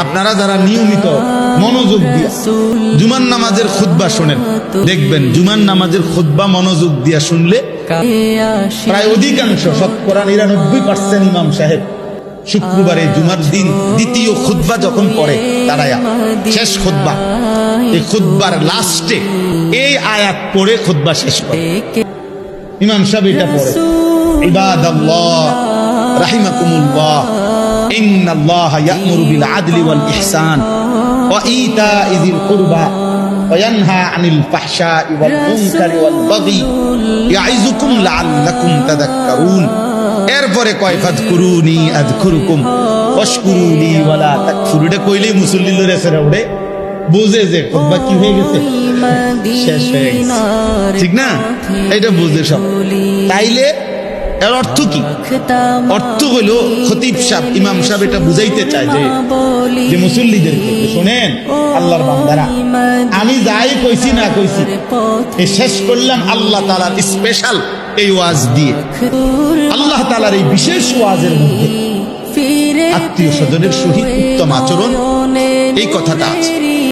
আপনারা যারা নিয়মিত মনোযোগ দিয়ে জুমার নামাজের খুতবা শোনেন, দেখবেন জুমার নামাজের খুতবা মনোযোগ দিয়ে শুনলে প্রায় অধিকাংশ, শতকরা 99% ইমাম সাহেব শুক্রবারে জুমার দিন দ্বিতীয় খুতবা যখন পড়ে দাঁড়ায়া, শেষ খুতবা, এই খুতবার লাস্টে এই আয়াত পড়ে খুতবা শেষ করে। ইমাম সাহেব এটা পড়ে, ইবাদাল্লাহ রাহিমাকুমুল্লাহ ইন্নাল্লাহা ইয়া'মুরু বিল আদলি ওয়াল ইহসান ওয়া ইতা'i যিল কুরবা ওয়া ইয়ানহা আনিল ফাহশা'i ওয়াল মুনকারি ওয়াল বাগি ইয়া'iযুকুম লা'আল্লাকুম তাযাক্কারুন। এরপরে কয় ফাযকুরুনি আযকুরুকুম ওয়াশকুরুলি ওয়ালা তাকফুরুন। এটা কইলেই মুসল্লি লরে সেরা উঠে, বুঝে যে খুতবা কি হয়ে গেছে, শেষ হয়ে গেছে, ঠিক না? এটা বুঝে সব। তাইলে এর অর্থ কি? অর্থ হইল খতিব সাহেব, ইমাম সাহেব এটা বুঝাইতে চায় যে মুসল্লিদেরকে, শোনেন আল্লাহর বান্দারা, আমি যাই কইছি না কইছি এই শেষ করলাম আল্লাহ তাআলার স্পেশাল এই ওয়াজ দিয়ে। আল্লাহ তাআলার এই বিশেষ ওয়াজের মধ্যে আত্মীয় স্বজনের সহিত উত্তম আচরণ, এই কথাটা আছে।